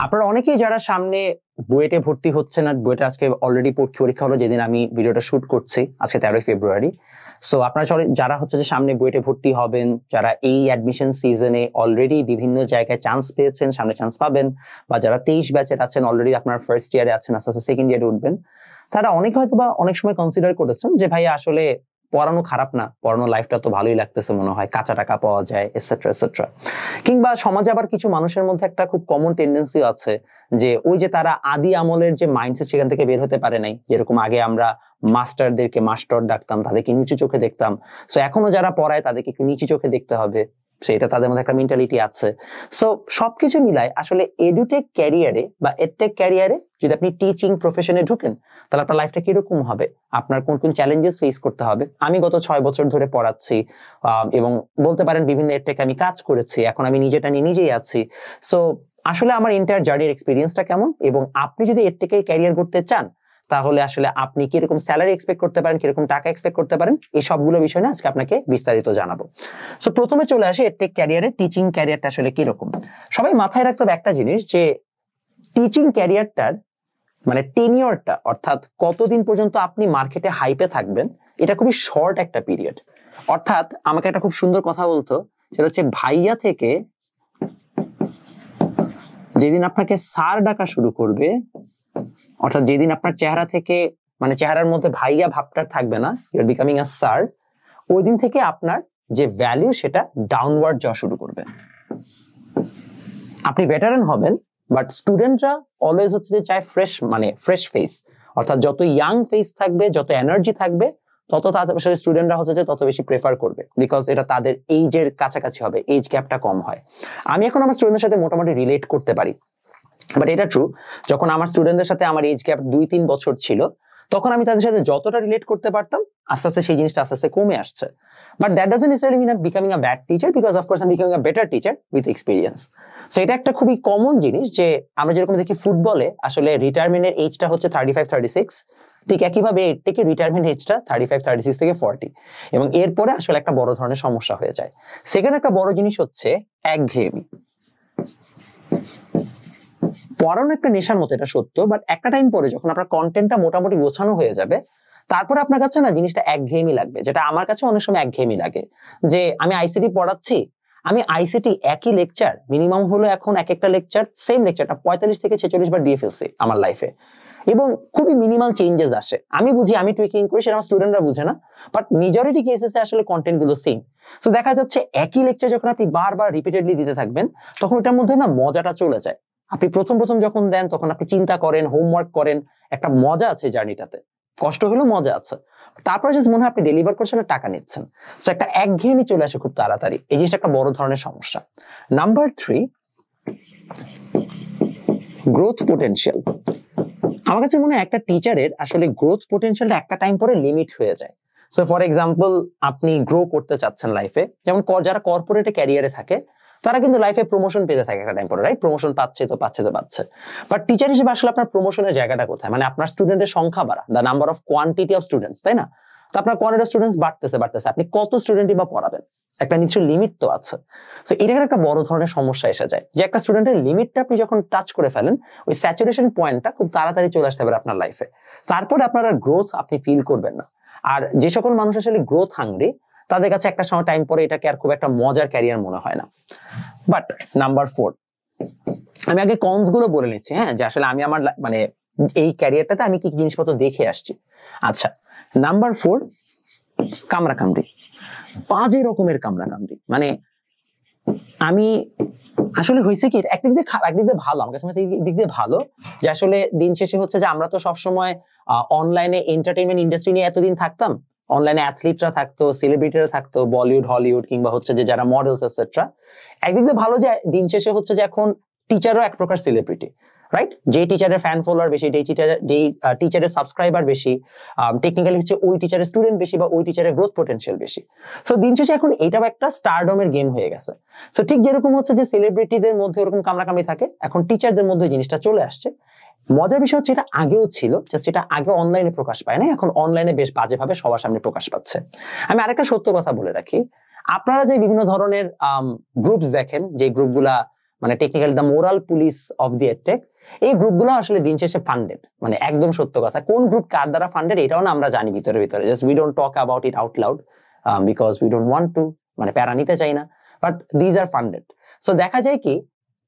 আপনারা অনেকেই যারা সামনে বুয়েটে ভর্তি হচ্ছে না, বুয়েটে আজকে অলরেডি পরীক্ষা হলো যেদিন আমি ভিডিওটা শুট করছি, আজকে 13 ফেব্রুয়ারি। সো আপনারা যারা হচ্ছে যে সামনে বুয়েটে ভর্তি হবেন, যারা এই অ্যাডমিশন সিজনে অলরেডি বিভিন্ন জায়গায় চান্স পেয়েছেন, সামনে চান্স পাবেন, বা যারা 23 ব্যাচের আছেন, অলরেডি আপনার ফার্স্ট ইয়ারে আছেন, আস্তে আস্তে সেকেন্ড ইয়ারে উঠবেন, তারা অনেকে হয়তো বা অনেক সময় কনসিডার করেছেন যে ভাই আসলে পড়ানো খারাপ না, পড়ানো লাইফটা তো ভালোই লাগতেছে, মনে হয় কাঁচা টাকা পাওয়া যায়, এটসেট্রা এটসেট্রা। কিংবা সমাজে আবার কিছু মানুষের মধ্যে একটা খুব কমন টেন্ডেন্সি আছে যে ওই যে তারা আদি আমলের যে মাইন্ডসেট সেখান থেকে বের হতে পারে নাই। যেরকম আগে আমরা মাস্টারদেরকে মাস্টার ডাকতাম, তাদেরকে নিচু চোখে দেখতাম, সো এখনো যারা পড়ায় তাদেরকে একটু নিচু চোখে দেখতে হবে, সেটা তাদের মধ্যে একটা মেন্টালিটি আছে। সো সবকিছু মিলায় আসলে এডুটেক ক্যারিয়ারে বা এডটেক ক্যারিয়ারে যদি আপনি টিচিং প্রফেশনে ঢুকেন, তাহলে আপনার লাইফটা কিরকম হবে, আপনার কোন কোন চ্যালেঞ্জেস ফেস করতে হবে। আমি গত 6 বছর ধরে পড়াচ্ছি এবং বলতে পারেন বিভিন্ন এডটেক আমি কাজ করেছি, এখন আমি নিজেটা নিয়ে নিজেই আছি। সো আসলে আমার এন্টায়ার জার্নির এক্সপিরিয়েন্সটা কেমন, এবং আপনি যদি এডটেকে ক্যারিয়ার করতে চান তাহলে আসলে আপনি কিরকম স্যালারি এক্সপেক্ট করতে পারেন, কিরকম টাকা এক্সপেক্ট করতে পারেন, এই সবগুলো বিষয় নিয়ে আজকে আপনাকে বিস্তারিত জানাবো। সো প্রথমে চলে আসে এডটেক ক্যারিয়ারে টিচিং ক্যারিয়ারটা আসলে কিরকম। সবাই মাথায় রাখতে হবে একটা জিনিস, যে টিচিং ক্যারিয়ারটার মানে টেনিয়রটা, অর্থাৎ কতদিন পর্যন্ত আপনি মার্কেটে হাইপে থাকবেন, এটা খুবই শর্ট একটা পিরিয়ড। অর্থাৎ আমাকে একটা খুব সুন্দর কথা বলতো, সেটা হচ্ছে ভাইয়া থেকে যেদিন আপনাকে স্যার ডাকা শুরু করবে, অর্থাৎ যেদিন আপনার চেহারা থেকে মানে চেহারার মধ্যে ভাইয়া ভাবটা থাকবে না, you are becoming a sir, ওই দিন থেকে আপনার যে ভ্যালু সেটা ডাউনওয়ার্ড যাওয়া শুরু করবে। আপনি ভেটারেন হবেন, বাট স্টুডেন্টরা অলওয়েজ হচ্ছে যে চায় ফ্রেশ, মানে ফ্রেশ ফেস, অর্থাৎ যত ইয়াং ফেস থাকবে, যত এনার্জি থাকবে, তত তাদের স্টুডেন্টরা হচ্ছে যে তত বেশি প্রেফার করবে, বিকজ এটা তাদের এইজের কাছাকাছি হবে, এইজ গ্যাপটা কম হয়। আমি এখন আমার স্টুডেন্টের সাথে মোটামুটি রিলেট করতে পারি, বাট এটা ট্রু, যখন আমার স্টুডেন্টদের সাথে আমার এজ গ্যাপ 2-3 বছর ছিল, তখন আমি তাদের সাথে যতটা রিলেট করতে পারতাম, আস্তে আস্তে সেই জিনিসটা আস্তে আস্তে কমে আসছে। But that doesn't necessarily mean becoming a bad teacher, because of course I am becoming a better teacher with experience. So এটা একটা খুবই কমন জিনিস, যে আমরা যেরকম দেখি ফুটবলে আসলে রিটায়ারমেন্টের এজটা হচ্ছে 35-36, ঠিক একইভাবে এর থেকে রিটায়ারমেন্ট এজটা 35-36 থেকে 40, এবং এরপরে আসলে একটা বড় ধরনের সমস্যা হয়ে যায়। সেকেন্ড একটা বড় জিনিস হচ্ছে একঘেয়েমি। পড়ানো একটা নেশার মতো, এটা সত্য, বাট একটা টাইম পরে যখন আপনার কন্টেন্টটা মোটামুটি গোছানো হয়ে যাবে, তারপরে আপনার কাছে না জিনিসটা একঘেয়েমি লাগবে, যেটা আমার কাছে অনেক সময় একঘেয়েমি লাগে। যে আমি আইসিটি পড়াচ্ছি, আমি আইসিটি একই লেকচার মিনিমাম হলো এখন এক একটা লেকচার, সেম লেকচারটা 45 থেকে 46 বার দিয়ে ফেলছি আমার লাইফে, এবং খুবই মিনিমাল চেঞ্জেস আসে। আমি বুঝি, আমি টুইকিং করি, সেটা আমার স্টুডেন্টরা বুঝে না, বাট মেজরিটি কেসেসে আসলে কন্টেন্ট গুলো সেম। সো দেখা যাচ্ছে একই লেকচার যখন আপনি বারবার রিপিটেডলি দিতে থাকবেন, তখন এটার মধ্যে না মজাটা চলে যায়। আপনি প্রথম প্রথম যখন দেন, তখন আপনি চিন্তা করেন, হোমওয়ার্ক করেন, একটা মজা আছে জার্নিটাতে, কষ্ট হলেও মজা আছে। তারপরে জাস্ট মনে হয় আপনি ডেলিভার করছেন আর টাকা নিচ্ছেন, সো একটা একঘেয়েমি চলে আসে খুব তাড়াতাড়ি। এই জিনিসটা একটা বড় ধরনের সমস্যা। Number 3, growth potential. আমার কাছে মনে হয় একটা টিচারের আসলে গ্রোথ পোটেনশিয়ালটা একটা টাইম পরে লিমিট হয়ে যায়। সো ফর এক্সাম্পল, আপনি গ্রো করতে চাচ্ছেন লাইফে, যেমন যারা কর্পোরেটে ক্যারিয়ারে থাকে, তারা কিন্তু লাইফে প্রমোশন পেতে থাকে একটা টাইম পরে, রাইট? প্রমোশন পাচ্ছে তো পাচ্ছে তো পাচ্ছে, বাট টিচার হিসেবে আসলে আপনার প্রমোশনের জায়গাটা কোথায়? মানে আপনার স্টুডেন্টের সংখ্যা বাড়া, the number of quantity of students, তাই না? তো আপনার কোয়ান্টিটি অফ স্টুডেন্টস বাড়তেছে, আপনি কত স্টুডেন্টই বা পড়াবেন? একটা নিশ্চয় লিমিট তো আছে। সো এটার একটা বড় ধরনের সমস্যা এসে যায়, যে একটা স্টুডেন্টের লিমিটটা আপনি যখন টাচ করে ফেলেন, ওই স্যাচুরেশন পয়েন্টটা খুব তাড়াতাড়ি চলে আসতে পারে আপনার লাইফে। তারপরে আপনার গ্রোথ আপনি ফিল করবেন না। আর যে সকল মানুষ আসলে গ্রোথ হাংরি, তাদের কাছে একটা সময় টাইম পরে এটাকে আর খুব একটা মজার ক্যারিয়ার মনে হয় না। বাট নাম্বার 4, আমি আগে কনস গুলো বলে নিচ্ছি, হ্যাঁ, যে আসলে আমি আমার মানে এই ক্যারিয়ারটাতে আমি কি জিনিসপত্র দেখে আসছি। আচ্ছা, নাম্বার 4, কামড়াকামড়ি, বাজে রকমের কামড়াকামড়ি। মানে আমি আসলে হয়েছে কি, একদিক দিয়ে ভালো, আমার কাছে দিক দিয়ে ভালো, যে আসলে দিন শেষে হচ্ছে যে আমরা তো সবসময় অনলাইনে এন্টারটেইনমেন্ট ইন্ডাস্ট্রি নিয়ে এতদিন থাকতাম, অনলাইনে অ্যাথলিটরা থাকতো, সেলিব্রিটিরা থাকতো, বলিউড, হলিউড, কিংবা হচ্ছে যে যারা মডেলস এটসেট্রা। একদিক দিয়ে ভালো যে দিন শেষে হচ্ছে যে এখন টিচারও এক প্রকার সেলিব্রিটি, রাইট? যে টিচারের ফ্যান ফলোয়ার বেশি, যেই টিচারের সাবস্ক্রাইবার বেশি, টেকনিক্যালি হচ্ছে ওই টিচারের স্টুডেন্ট বেশি, বা ওই টিচারের গ্রোথ পোটেনশিয়াল বেশি। সো দিন শেষে এখন এটাও একটা স্টারডমের গেম হয়ে গেছে। সো ঠিক যেরকম হচ্ছে যে সেলিব্রিটিদের মধ্যে ওরকম কামড়াকামড়ি থাকে, এখন টিচারদের মধ্যে জিনিসটা চলে আসছে। মজার বিষয় হচ্ছে এটা আগেও ছিল, জাস্ট এটা আগে অনলাইনে প্রকাশ পায় না, এখন অনলাইনে বেশ বাজেভাবে সবার সামনে প্রকাশ পাচ্ছে। আমি আরেকটা সত্য কথা বলে রাখি, আপনারা যে বিভিন্ন ধরনের গ্রুপস দেখেন, যে গ্রুপগুলা মানে technically the moral police of the edtech, এই গ্রুপগুলো আসলে দিন শেষে ফান্ডেড। মানে একদম সত্য কথা, কোন গ্রুপ কার দ্বারা ফান্ডেড এটাও না আমরা জানি ভিতরে ভিতরে, just we don't talk about it out loud because we don't want to, মানে প্যারা নিতে চাই না, but these are funded. So দেখা যায় কি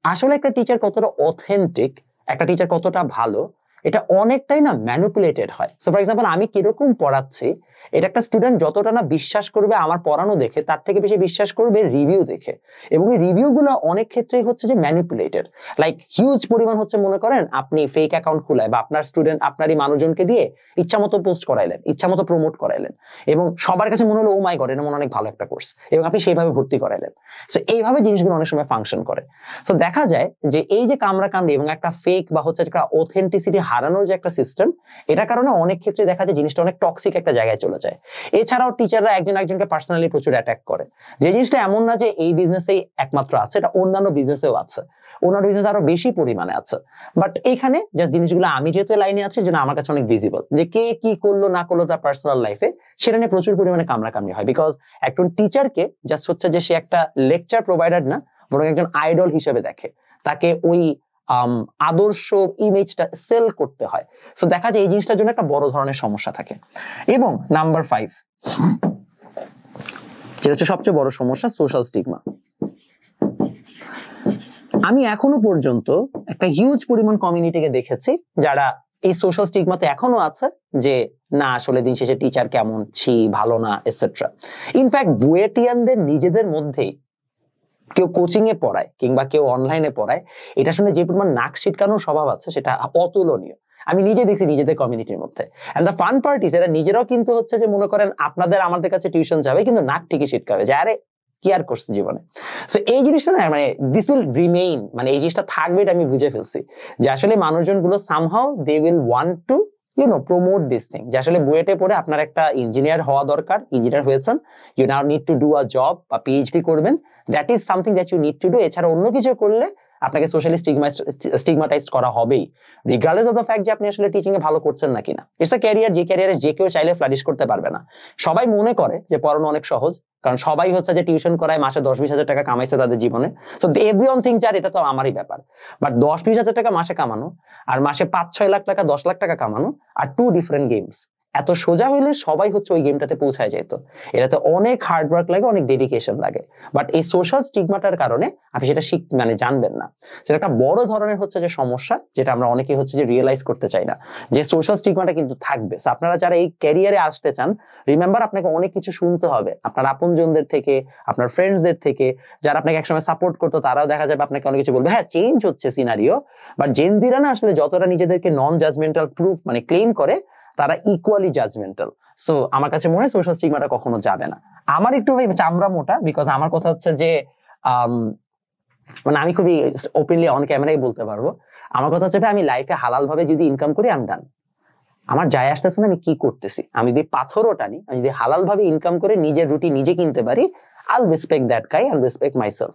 আসলে একটা টিচার কতটা অথেন্টিক, একটা টিচার কতটা ভালো, এটা অনেকটাই না ম্যানিপুলেটেড হয়। সো ফর এক্সাম্পল আমি কিরকম পড়াচ্ছি এটা একটা স্টুডেন্ট যতটা না বিশ্বাস করবে আমার পড়ানো দেখে, তার থেকে বেশি বিশ্বাস করবে রিভিউ দেখে, এবং এই রিভিউ গুলো অনেক ক্ষেত্রেই হচ্ছে যে ম্যানিপুলেটেড। লাইক হিউজ পরিমাণ হচ্ছে, মনে করেন আপনি ফেক অ্যাকাউন্ট খুলায় বা আপনার স্টুডেন্ট আপনারই মানুষজনকে দিয়ে ইচ্ছা মতো পোস্ট করাইলেন, ইচ্ছা মতো প্রমোট করাইলেন, এবং সবার কাছে মনে হলো ও মাই গড এটা মনে অনেক ভালো একটা কোর্স, এবং আপনি সেইভাবে ভর্তি করাইলেন। সো এইভাবে জিনিসগুলো অনেক সময় ফাংশন করে। সো দেখা যায় যে এই যে কামড়াকামড়ি এবং একটা ফেক বা হচ্ছে একটা অথেন্টিসিটি হারানোর যে একটা সিস্টেম, এটার কারণে অনেক ক্ষেত্রে দেখা যায় জিনিসটা অনেক টক্সিক একটা জায়গায় চলে যায়। এছাড়াও টিচাররা একজন একজনকে পার্সোনালি প্রচুর অ্যাটাক করে, যে জিনিসটা এমন না যে এই বিজনেসেই একমাত্র আছে, এটা অন্যান্য বিজনেসেও আছে, অন্যান্য বিজনেস আরো বেশি পরিমাণে আছে। বাট এখানে জাস্ট জিনিসগুলো আমি যেহেতু লাইনে আছে যেন আমার কাছে অনেক ভিজিবল, যে কে কি করলো না করলো তার পার্সোনাল লাইফে, সেটা নিয়ে প্রচুর পরিমাণে কামড়াকামড়ি হয়। বিকজ একজন টিচারকে জাস্ট হচ্ছে যে সে একটা লেকচার প্রোভাইডার না, বরং একজন আইডল হিসেবে দেখে, তাকে ওই আদর্শ ইমেজটা সেল করতে হয়। সো দেখা যায় এই জিনিসটার জন্য একটা বড় ধরনের সমস্যা থাকে। এবং নাম্বার 5 যেটা হচ্ছে সবচেয়ে বড় সমস্যা, সোশ্যাল স্টিগমা। আমি এখনো পর্যন্ত একটা হিউজ পরিমাণ কমিউনিটিকে দেখেছি যারা এই সোশ্যাল স্টিগমাতে এখনো আছে, যে না আসলে দিন শেষে টিচার কেমন, ছি ভালো না এটসেট্রা। ইনফ্যাক্ট বুয়েটিয়ানদের নিজেদের মধ্যেই কেউ কোচিং এ পড়ায় কিংবা কেউ অনলাইনে পড়ায়, এটা শুনে যে পরিমাণ নাক ছিটকানোর স্বভাব আছে সেটা অতুলনীয়। আমি নিজে দেখছি নিজেদের কমিউনিটির মধ্যে। And the fun part is এরা নিজেরাও কিন্তু হচ্ছে যে মনে করেন আপনাদের আমাদের কাছে টিউশন যাবে কিন্তু নাক ঠিকই ছিটকাবে যে আরে কি আর করছে জীবনে। সো এই জিনিসটা না মানে দিস উইল রিমেইন, মানে এই জিনিসটা থাকবে, এটা আমি বুঝে ফেলছি যে আসলে মানুষজন গুলো somehow they will want to promote this thing, যে আসলে বুয়েটে পড়ে আপনার একটা ইঞ্জিনিয়ার হওয়া দরকার, ইঞ্জিনিয়ার হয়েছেন, you now need to do a job বা পিএইচডি করবেন, that is something that you need to do. এছাড়া অন্য কিছু করলে আপনাকে সোশ্যালি স্টিগমাটাইজড করা হবেই, রিগার্ডলেস অফ দ্য ফ্যাক্ট যে আপনি আসলে টিচিং এ ভালো করছেন না কিনা। ইটস আ ক্যারিয়ার, যে ক্যারিয়ারে যে কেউ চাইলে ফ্লারিশ করতে পারবে না। সবাই মনে করে যে পড়ানো অনেক সহজ, কারণ সবাই হচ্ছে যে টিউশন করায় মাসে 10-20 হাজার টাকা কামাইছে তাদের জীবনে। সো এভরিওয়ান থিংস আর এটা তো আমারই ব্যাপার। বাট 10-20 হাজার টাকা মাসে কামানো আর মাসে 5-6 লাখ টাকা 10 লাখ টাকা কামানো আর টু ডিফারেন্ট গেমস। এত সোজা হইলে সবাই হচ্ছে ওই গেমটাতে পৌঁছায় যেত। এটাতে অনেক হার্ড ওয়ার্ক লাগে, অনেক ডেডিকেশন লাগে, বাট এই সোশ্যাল স্টিগমাটার কারণে আপনি সেটা মানে জানবেন না। সেটা একটা বড় ধরনের হচ্ছে যে সমস্যা, যেটা আমরা অনেকেই হচ্ছে যে রিয়েলাইজ করতে চাই না, যে সোশ্যাল স্টিগমাটা কিন্তু থাকবে। সো আপনারা যারা এই ক্যারিয়ারে আসতে চান, রিমেম্বার আপনাকে অনেক কিছু শুনতে হবে আপনার আপনজনদের থেকে, আপনার ফ্রেন্ডসদের থেকে, যারা আপনাকে একসময় সাপোর্ট করতো তারাও দেখা যাবে আপনাকে অনেক কিছু বলবে। হ্যাঁ, চেঞ্জ হচ্ছে সিনারিও, বাট জেনজিরা না আসলে যতটা নিজেদেরকে নন জাজমেন্টাল প্রুফ মানে ক্লেম করে, তারা ইকুয়ালি জাজমেন্টাল। সো আমার কাছে মনে হয় সোশ্যাল স্টিগমাটা কখনো যাবে না। আমার একটু ভাই চামড়া মোটা, বিকজ আমার কথা হচ্ছে যে মানে আমি খুবই ওপেনলি অন ক্যামেরাই বলতে পারবো, আমার কথা হচ্ছে আমি লাইফে হালাল ভাবে যদি ইনকাম করি আমি ডান। আমার যায় আসতেছে না আমি কি করতেছি, আমি যদি পাথরও টানি, আমি যদি হালাল ভাবে ইনকাম করে নিজের রুটি নিজে কিনতে পারি, আইল রেসপেক্ট দ্যাট গাই, আইল রেসপেক্ট মাইসেলফ।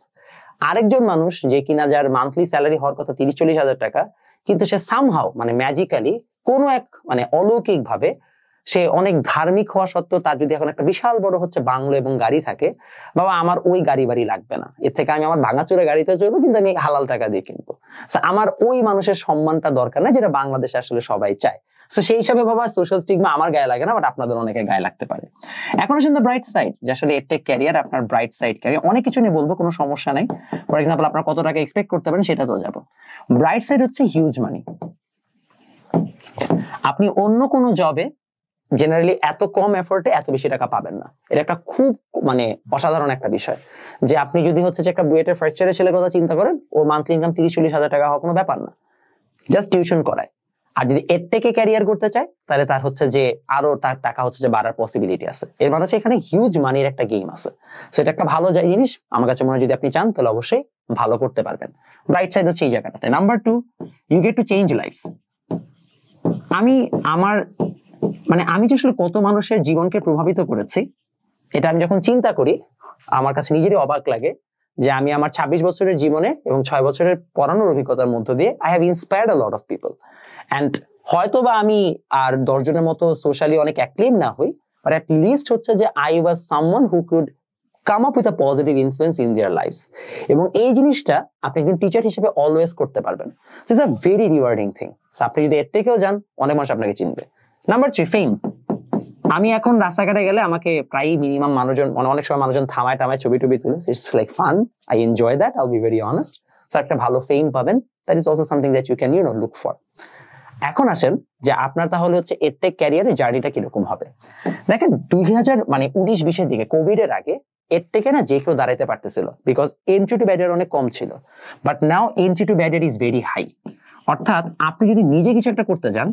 আরেকজন মানুষ যে কিনা যার মান্থলি স্যালারি হওয়ার কথা 30-40 হাজার টাকা, কিন্তু সে সামহাও মানে ম্যাজিক্যালি কোনো এক মানে অলৌকিক ভাবে সে অনেক ধার্মিক হওয়া সত্ত্বেও তার যদি এখন একটা বিশাল বড় হচ্ছে বাংলো এবং গাড়ি থাকে, বাবা আমার ওই গাড়ি বাড়ি লাগবে না, এর থেকে আমি আমার ভাঙাচোরা গাড়িতে চলবো কিন্তু আমি হালাল টাকা দিয়ে কিনবো। আমার ওই মানুষের সম্মানটা দরকার না যেটা বাংলাদেশে আসলে সবাই চায়। সো সেই হিসাবে বাবা সোশ্যাল স্টিগমা আমার গায়ে লাগে না, বাট আপনাদের অনেকের গায়ে লাগতে পারে। এখন আসেন দ্য ব্রাইট সাইড, যে আসলে এডটেক ক্যারিয়ার আপনার ব্রাইট সাইড ক্যারিয়ার, অনেক কিছু নিয়ে বলবো, কোনো সমস্যা নাই। ফর এক্সাম্পল আপনার কত টাকা এক্সপেক্ট করতে পারেন সেটা তো যাবো। ব্রাইট সাইড হচ্ছে হিউজ মানি। আপনি অন্য কোনো জবে জেনারেলি এত কম এফোর্টে এত বেশি টাকা পাবেন না। এটা একটা খুব মানে অসাধারণ একটা বিষয়, যে আপনি যদি হচ্ছে যে একটা বুয়েটের ফার্স্ট ইয়ারের ছেলের কথা চিন্তা করেন, ওর মান্থলি ইনকাম 30-40 হাজার টাকা হওয়া কোনো ব্যাপার না, জাস্ট টিউশন করায়। আর যদি এডটেকে ক্যারিয়ার করতে চায় তাহলে তার হচ্ছে যে আরো তার টাকা হচ্ছে যে বাড়ার পসিবিলিটি আছে। এর মানে হচ্ছে এখানে হিউজ মানির একটা গেম আছে। সেটা একটা ভালো জিনিস আমার কাছে মনে হয়, যদি আপনি চান তাহলে অবশ্যই ভালো করতে পারবেন। ব্রাইট সাইড হচ্ছে এই জায়গাটাতে। Number 2, you get to change lives. আমি যে আসলে কত মানুষের জীবনকে প্রভাবিত করেছি, এটা আমি যখন চিন্তা করি আমার কাছে নিজেরই অবাক লাগে, যে আমি আমার 26 বছরের জীবনে এবং 6 বছরের পড়ানোর অভিজ্ঞতার মধ্য দিয়ে I have inspired a lot of people. And হয়তো বা আমি আর 10 জনের মতো সোশ্যালি অনেক অ্যাক্লেম না হই, বাট অ্যাট লিস্ট হচ্ছে যে I was someone who could come up with a positive influence in their lives. এবং এই জিনিসটা আপনি একজন টিচার হিসেবে অলওয়েজ করতে পারবেন। It's a very rewarding thing. আপনি যদি এর থেকেও যান, অনেক মানুষ আপনাকে চিনবে। নাম্বার 3, ফেম। আমি এখন রাস্তাঘাটে গেলে আমাকে প্রায় মিনিমাম মানুষজন, অনেক সময় মানুষজন থামায় টামায় ছবি টবি তুলে। It's like fun, I enjoy that, I'll be very honest. So একটা ভালো ফেম পাবেন, that is also something that you can look for. এখন আসেন যে আপনার তাহলে হচ্ছে এডটেক ক্যারিয়ারের জার্নিটা কিরকম হবে। দেখেন 2019-20 দিকে, কোভিড এর আগে এডটেকে না যে কেউ দাঁড়াইতে পারতেছিল, বিকজ এন্ট্রি টু ব্যারিয়ার অনেক কম ছিল। But now entry to barrier is very high. অর্থাৎ আপনি যদি নিজে কিছু একটা করতে যান,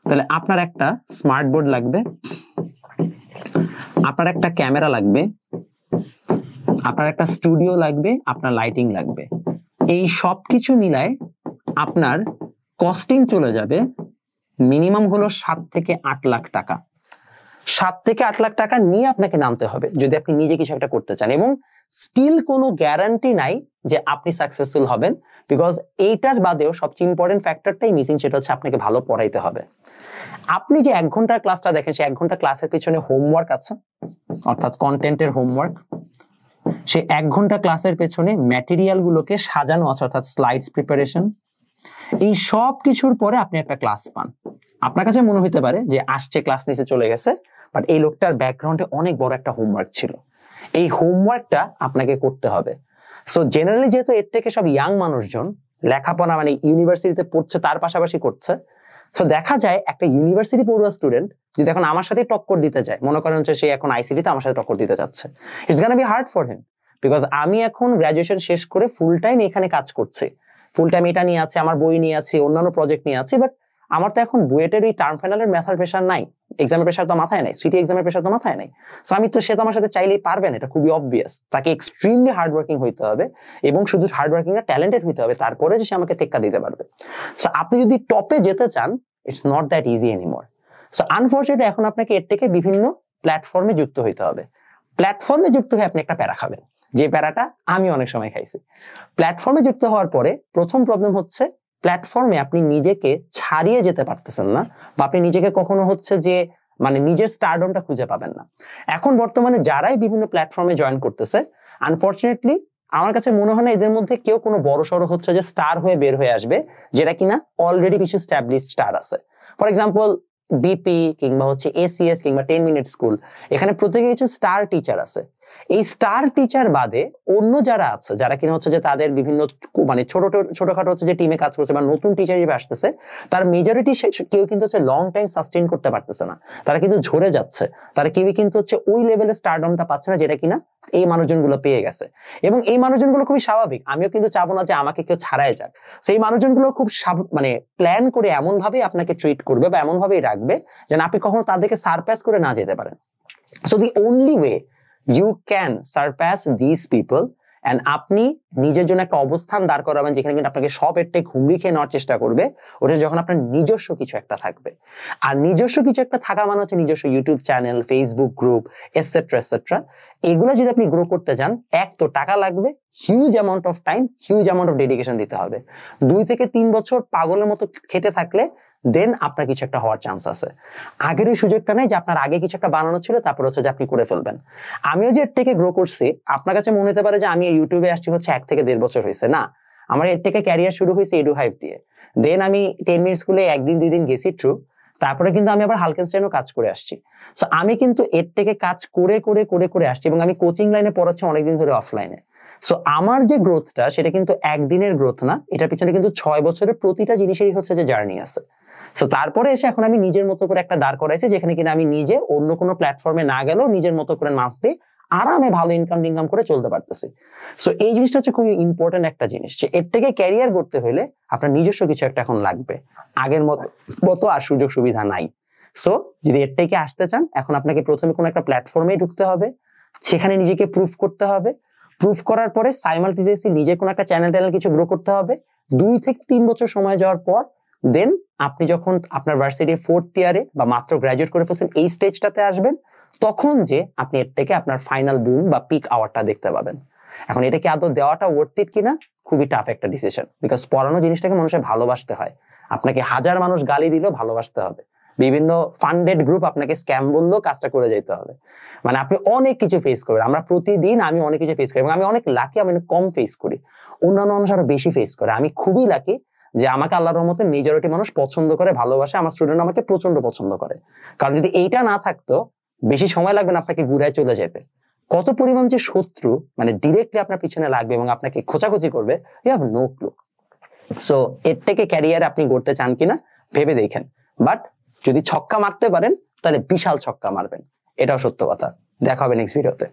তাহলে আপনার একটা স্মার্ট বোর্ড লাগবে, আপনার একটা ক্যামেরা লাগবে, আপনার একটা স্টুডিও লাগবে, আপনার লাইটিং লাগবে। এই সবকিছু মিলায় আপনার কস্টিং চলে যাবে মিনিমাম হলো 7 থেকে 8 লাখ টাকা। 7 থেকে 8 লাখ টাকা নিয়ে আপনাকে নামতে হবে যদি আপনি নিজে কিছু একটা করতে চান। এবং স্টিল কোনো গ্যারান্টি নাই যে আপনি সাকসেসফুল হবেন, বিকজ এইটার বাদেও সবচেয়ে ইম্পর্টেন্ট ফ্যাক্টরটাই মিসিং, সেটা হচ্ছে আপনাকে ভালো পড়াইতে হবে। আপনি যে 1 ঘন্টার ক্লাসটা দেখেন, সেই 1 ঘন্টা ক্লাসের পিছনে হোমওয়ার্ক আছে, অর্থাৎ কন্টেন্টের হোমওয়ার্ক। সেই 1 ঘন্টা ক্লাসের পেছনে ম্যাটেরিয়াল গুলোকে সাজানো আছে, অর্থাৎ স্লাইডস প্রিপারেশন। এই সব কিছুর পরে আপনি একটা ক্লাস পান। আপনার কাছে মনে হইতে পারে যে আসছে, ক্লাস নিচে চলে গেছে, বাট এই লোকটার ব্যাকগ্রাউন্ডে অনেক বড় একটা হোমওয়ার্ক ছিল। এই হোমওয়ার্কটা আপনাকে করতে হবে। সো জেনারেলি যেহেতু এর থেকে সব ইয়াং মানুষজন লেখাপড়া ইউনিভার্সিটিতে পড়ছে, তার পাশাপাশি করছে। সো দেখা যায় একটা ইউনিভার্সিটি পড়ুয়া স্টুডেন্ট যদি এখন আমার সাথে টক্কর দিতে যায়, মনে করেন হচ্ছে সে এখন আইসিটিতে আমার সাথে টক্কর দিতে যাচ্ছে, it's gonna be hard for him, because আমি এখন গ্রাজুয়েশন শেষ করে ফুল টাইম এখানে কাজ করছি, ফুল টাইম এটা নিয়ে আছে, আমার বই নিয়ে আছে, অন্যান্য প্রজেক্ট নিয়ে আছে। বাট আমার তো এখন বুয়েটের এই টার্ম ফাইনালের ম্যাথার প্রেশার নাই, এক্সামের প্রেশার তো মাথায় নাই, সিটি এক্সামের প্রেশার তো মাথায় নাই। সো সে তো আমার সাথে চাইলেই পারবে না, এটা খুবই অবভিয়াস। তাকে এক্সট্রিমলি হার্ড ওয়ার্কিং হইতে হবে, এবং শুধু হার্ড ওয়ার্কিং না, ট্যালেন্টেড হইতে হবে, তারপরে যে সে আমাকে টেক্কা দিতে পারবে। সো আপনি যদি টপে যেতে চান, it's not that easy anymore. So unfortunately এখন আপনাকে এর থেকে বিভিন্ন প্ল্যাটফর্মে যুক্ত হইতে হবে। প্ল্যাটফর্মে যুক্ত হয়ে আপনি একটা প্যারা খাবেন, যে প্যারাটা আমি অনেক সময় খাইছি। প্ল্যাটফর্মে যুক্ত হওয়ার পরে প্রথম প্রবলেম হচ্ছে, প্ল্যাটফর্মে আপনি নিজেকে ছাড়িয়ে যেতে পারতেছেন না, বা আপনি নিজেকে কখনো হচ্ছে যে নিজের স্টারডমটা খুঁজে পাবেন না। এখন বর্তমানে যারাই বিভিন্ন প্ল্যাটফর্মে জয়েন করতেছে, আনফরচুনেটলি আমার কাছে মনে হয় না এদের মধ্যে কেউ কোনো বড় সড়ো হচ্ছে যে স্টার হয়ে বের হয়ে আসবে, যেটা কিনা অলরেডি কিছু স্ট্যাবলিশ স্টার আছে। ফর এক্সাম্পল বিপি কিংবা হচ্ছে এসিএস কিংবা 10 মিনিট স্কুল, এখানে প্রত্যেকে কিছু স্টার টিচার আছে। এই স্টার টিচার বাদে অন্য যারা আছে, যারা কিনা হচ্ছে যে তাদের বিভিন্ন ছোটখাটো হচ্ছে যে টিমে কাজ করছে বা নতুন টিচার হিসেবে আসতেছে, তার মেজরিটি কেউ কিন্তু হচ্ছে লং টাইম সাস্টেইন করতে পারতেছে না, তারা কিন্তু ঝরে যাচ্ছে, তারা কেউই কিন্তু হচ্ছে ওই লেভেলের স্টারডমটা পাচ্ছে না যেটা কিনা এই মানুষজনগুলো পেয়ে গেছে। এবং এই মানুষজনগুলো খুবই স্বাভাবিক, আমিও কিন্তু চাবো না যে আমাকে কেউ ছাড়াই যাক। সেই মানুষজনগুলো খুব প্ল্যান করে এমন ভাবে আপনাকে ট্রিট করবে বা এমন ভাবেই রাখবে যেন আপনি কখনো তাদেরকে সারপ্যাস করে না যেতে পারেন। So the only way you can surpass these people, and আপনি নিজের জন্য একটা অবস্থান দাঁড় করাবেন যেখানে কিন্তু আপনাকে সব এরটেক হুমড়ি খেয়ে নেওয়ার চেষ্টা করবে, ওটা যখন আপনার নিজস্ব কিছু একটা থাকবে। আর নিজস্ব কিছু একটা থাকা মানে হচ্ছে নিজস্ব YouTube channel, Facebook group, etcetera etcetera. এগুলো যদি আপনি গ্রো করতে চান, এক তো টাকা লাগবে, huge amount of time, huge amount of dedication দিতে হবে। 2 থেকে 3 বছর পাগলের মতো খেটে থাকলে দেন আপনার কিছু একটা হওয়ার চান্স আছে। আগের ওই সুযোগটা নেই যে আপনার আগে কিছু একটা বানানো ছিল, তারপর হচ্ছে যে আপনি করে ফেলবেন। আমিও যে এর থেকে গ্রো করছি, আপনার কাছে মনে হতে পারে যে আমি ইউটিউবে আসছি হচ্ছে 1 থেকে 1.5 বছর হয়েছে, না, আমার এর থেকে ক্যারিয়ার শুরু হয়েছে এডুহাইভ দিয়ে। দেন আমি 10 মিনিট স্কুলে 1 দিন 2 দিন গেছি, ট্রু, তারপরে কিন্তু আমি আবার হালকেনস্টাইনও কাজ করে আসছি। সো আমি কিন্তু এর থেকে কাজ করে করে করে করে আসছি, এবং আমি কোচিং লাইনে পড়াচ্ছি অনেকদিন ধরে অফলাইনে। সো আমার যে গ্রোথটা, সেটা কিন্তু একদিনের গ্রোথ না, এটার পিছনে কিন্তু 6 বছরের প্রতিটা জিনিসেরই হচ্ছে যে জার্নি আছে। সো তারপরে এসে এখন আমি নিজের মতো করে একটা দাঁড় করাইছি, যেখানে কিনা আমি নিজে অন্য কোনো প্ল্যাটফর্মে না গেলেও নিজের মতো করে নাচ দিয়ে আরামে ভালো ইনকাম করে চলতে পারতেছি। সো এই জিনিসটা হচ্ছে খুবই ইম্পর্টেন্ট একটা জিনিস, যে এর থেকে ক্যারিয়ার করতে হলে আপনার নিজস্ব কিছু একটা এখন লাগবে, আগের মতো আর সুযোগ সুবিধা নাই। সো যদি এর থেকে আসতে চান, এখন আপনাকে প্রথমে কোনো একটা প্ল্যাটফর্মে ঢুকতে হবে, সেখানে নিজেকে প্রুফ করতে হবে। প্রুফ করার পরে সাইমালটেনিয়াসলি নিজের কোনো একটা চ্যানেল কিছু গ্রো করতে হবে। 2 থেকে 3 বছর সময় যাওয়ার পর দেন আপনি যখন আপনার ভার্সিটি 4th ইয়ারে বা মাত্র গ্রাজুয়েট করে ফেলছেন, এই স্টেজটাতে আসবেন, তখন যে আপনি এর থেকে আপনার ফাইনাল বুম বা পিক আওয়ারটা দেখতে পাবেন। এখন এটা কি আদৌ দেওয়াটা ওয়ার্থ ইট কিনা, খুবই টাফ একটা ডিসিশন, বিকজ পড়ানো জিনিসটাকে মানুষের ভালোবাসতে হয়। আপনাকে 1000 মানুষ গালি দিলেও ভালোবাসতে হবে, বিভিন্ন ফান্ডেড গ্রুপ আপনাকে স্ক্যাম বললেও কাজটা করে যেতে হবে। মানে আপনি অনেক কিছু ফেস করবেন। আমরা প্রতিদিন আমি অনেক কিছু ফেস করি এবং আমি অনেক লাকি, আমি অনেক কম ফেস করি, অন্যান্য মানুষ আরো বেশি ফেস করে। আমি খুবই লাকি যে আমাকে আল্লাহর রহমতে মেজরিটি মানুষ পছন্দ করে, ভালোবাসে, আমার স্টুডেন্ট আমাকে প্রচন্ড পছন্দ করে। কারণ যদি এইটা না থাকতো বেশি সময় লাগবে না আপনাকে ঘুরায় চলে যেতে। কত পরিমাণ যে শত্রু মানে ডিরেক্টলি আপনার পিছনে লাগবে এবং আপনাকে খোঁচাখুচি করবে, you have no clue. So এর থেকে ক্যারিয়ার আপনি করতে চান কিনা ভেবে দেখেন, বাট যদি ছক্কা মারতে পারেন তাহলে বিশাল ছক্কা মারবেন, এটাও সত্য কথা। দেখা হবে নেক্সট ভিডিওতে।